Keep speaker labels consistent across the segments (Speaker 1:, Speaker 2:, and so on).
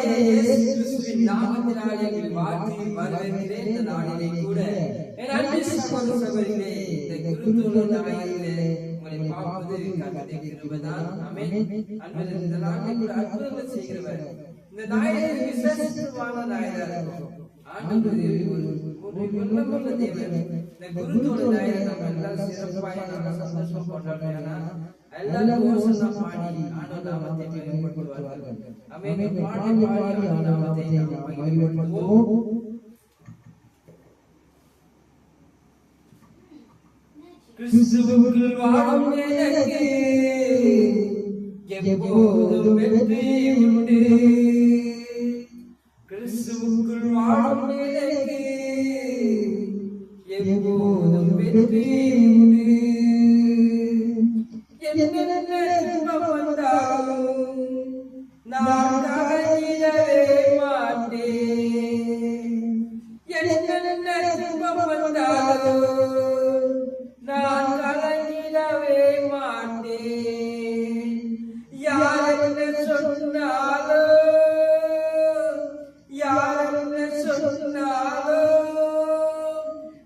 Speaker 1: கர்த்தராகிய இயேசு கிறிஸ்துவின் நாமத்தினாலே வாழ்த்தி வரவேற்கிறேன். இந்த நாளிலே கூட என் அன்பு சகோதர சகோதரிகளே, இந்த குருத்தோலை ஞாயிறிலே உங்களை பார்ப்பது கர்த்தருடைய கிருபைதான். ஆமென். அன்புள்ள இந்த நாளிலே கூட அற்புதங்கள் செய்கிறவர். இந்த ஞாயிறு விசேஷமான ஞாயிறாக இருக்கும். ஆண்டவர் ஒரு வல்லமையுள்ள தேவன். இந்த குருத்தோலை ஞாயிறை நம்ம எல்லாரும் சிறப்பாக நம்ம சந்தோஷம் கொண்டாடுறோம். எல்லாரும் ஓசன்னா பாடி ஆண்டவர் நாமத்தை மகிமைப்படுத்துவார்கள். ஆமென். பாடி ஆண்டவர் நாமத்தை நாம் மகிமைப்படுத்துவோம். கிறிஸ்துவுக்குள் வாழும் எனக்கு எப்போதும் வெற்றி உண்டு. கிறிஸ்துவுக்குள் வாழும் எனக்கு எப்போதும் வெற்றி உண்டு. நான் கலங்கிடவே மாட்டேன். என்ன துன்பம் வந்தாலும் நான் கலங்கிடவே மாட்டேன். யார் என்ன சொன்னாலும்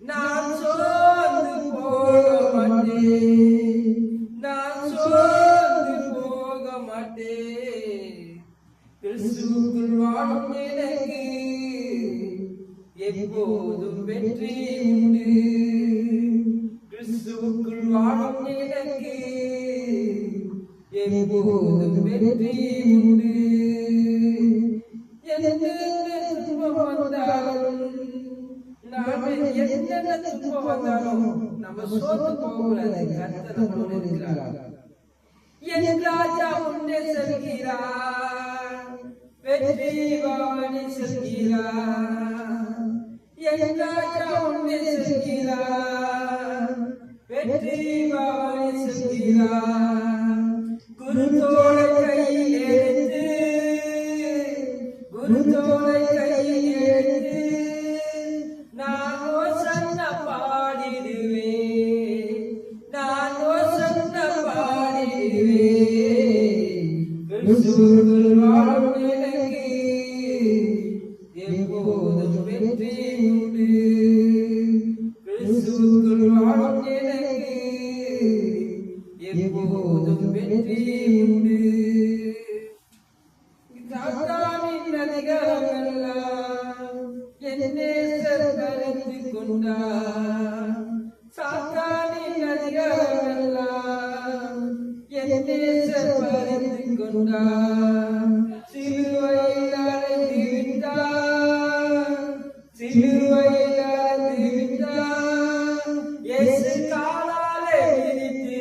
Speaker 1: நான் சோர்ந்து போக மாட்டேன். கிறிஸ்துவுக்குள் வாழும் எனக்கு எப்போதும் வெற்றி உண்டு. கிறிஸ்துவுக்குள் வாழும் எனக்கு எப்போதும் வெற்றி உண்டு. என்ன துன்பம் வந்தாலும் என்ன துன்பம் வந்தாலும் நம்ம சோர்ந்து போகக்கூடாது. கர்த்தர் நம்மளோடு இருக்கிறார். என் ராஜா முன்னே செல்கிறார், வெற்றி வாணி செல்கிறார். என் ராஜா முன்னே செல்கிறார், வெற்றி வாணி செல்கிறார். குருத்தோலை கையில் எடுத்து நான் ஓசன்னா பாடிடுவேன். கிறிஸ்துவுக்குள் வாழும் எனக்கு எப்போதும் வெற்றி உண்டு. கிறிஸ்துவுக்குள் வாழும் எனக்கு எப்போதும் வெற்றி உண்டு. சாத்தானின் அதிகாரமெல்லாம் என் நேசர் கரைத்துக் கொண்டார். சாத்தானின் அதிகாரமெல்லாம் என் நேசர் கரைத்துக் கொண்டார். சிலுவையில் அறைந்து விட்டார். இயேசு காலாலே விரித்து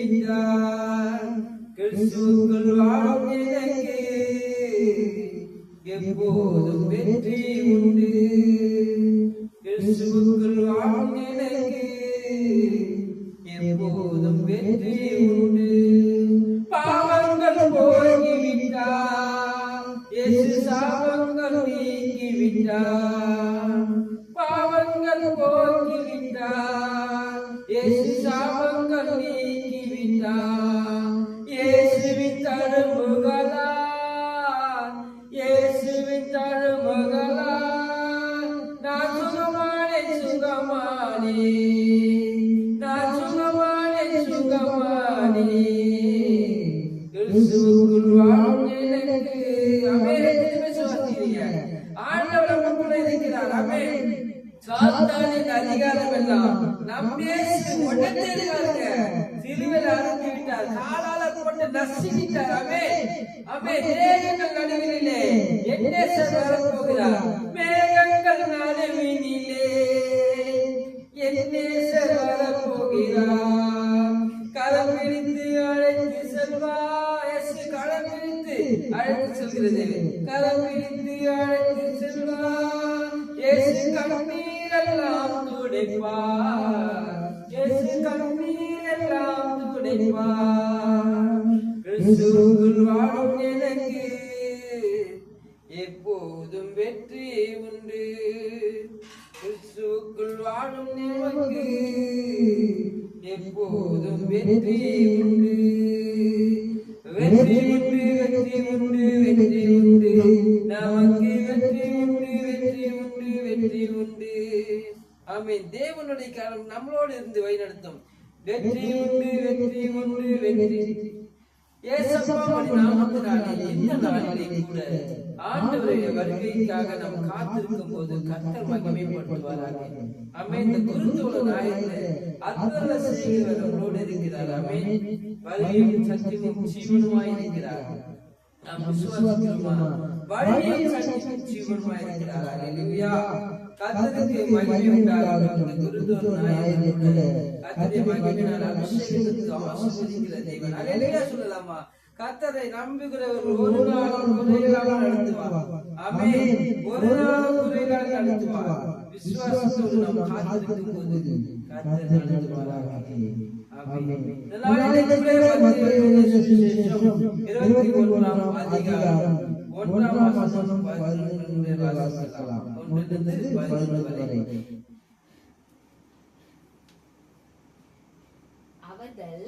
Speaker 1: விட்டார். கிறிஸ்துவுக்குள் வாழும் எனக்கு எப்போதும் வெற்றி உண்டு. கிறிஸ்துவுக்குள் வாழும் எனக்கு எப்போதும் வெற்றி உண்டு. பாவங்கள் போய்விட்டார், இயேசு சாபங்கள் நீக்கிவிட்டார். பாவங்கள் போய்விட்டார், இயேசு சாபங்கள் நீக்கிவிட்டார். இயேசுவின் தழும்புகளால் நான் சுகமானே. கிறிஸ்துவுக்குள் வாழும் எனக்கு ஆண்டவர் நமக்குள்ளே இருக்கிறார். ஆமென். சாத்தானின் அதிகாரம் எல்லாம் நம் இயேசு ஒட்டத்திற்காக சிலுவையில் அறுத்து விட்டார். காலால போட்டு நசுக்கிட்டார். ஆமென். மேகங்கள் நடுவிலே என் நேசர் வரப்போகிறார். மேகங்கள் நடுவினிலே என் நேசர் வரப்போகிறார். கரம் பிடித்து அழைத்து செல்வார். இயேசு கரம் பிடித்து அழைத்து செல்கிறது. கரம் பிடித்து அழைத்து செல்வார். இயேசு கண்ணீரெல்லாம் துடைப்பார். இயேசு கண்ணீரெல்லாம் துடைப்பார். கிறிஸ்துவுக்குள் வாழும் எனக்கு எப்போதும் வெற்றி உண்டு. கிறிஸ்துவுக்குள் வாழும் நமக்கு எப்போதும் வெற்றி உண்டு. நம்மளோடு இருந்து வழிநடத்தும். வெற்றி உண்டு, வெற்றி உண்டு, வெற்றி. இயேசப்பா நாமத்தினாலே இந்த நாளிலே கூட ஆண்டவருடைய வருகைக்காக நாம் காத்திருக்கும் போது கர்த்தர் மகிமைப்படுத்துவாராக. ஆமென். இந்த குருத்தோட நாயகரே அற்புதங்களை செய்கிறவர் நம்மளோடு இருக்கிறார். ஆமென். வழியும் சத்தியமும் ஜீவனுமாய் இருக்கிறார். நாம் விசுவாசிக்கிறோமா? வழியும் சத்தியமும் ஜீவனுமாய் இருக்கிறார். அல்லேலூயா. கர்த்தருக்கு மகிமை உண்டாகட்டும். இந்த குருத்தோட நாயகரே கர்த்தருடைய மகிமையினால் அபிஷேகத்துக்கு ஆசீர்வதிக்கிற தேவன். அல்லேலூயா சொல்லலாமா? கர்த்தரை நம்புகிறவர் ஒரு நாளும் குறையில்லாமல் நடத்துவார். ஆமென். ஒரு நாளும் குறையில்லாமல் நடத்துவார். விசுவாசத்தோடு நாம் காத்திருக்கும் போது கர்த்தர் நடத்துவாராக. ஆமென். இந்த நாளிலே மத்தேயு சுவிசேஷம் 21ஆம் அதிகாரம் 1ஆம் வசனம் 11 வாசிக்கலாம். 1 வரை.
Speaker 2: அவர்கள்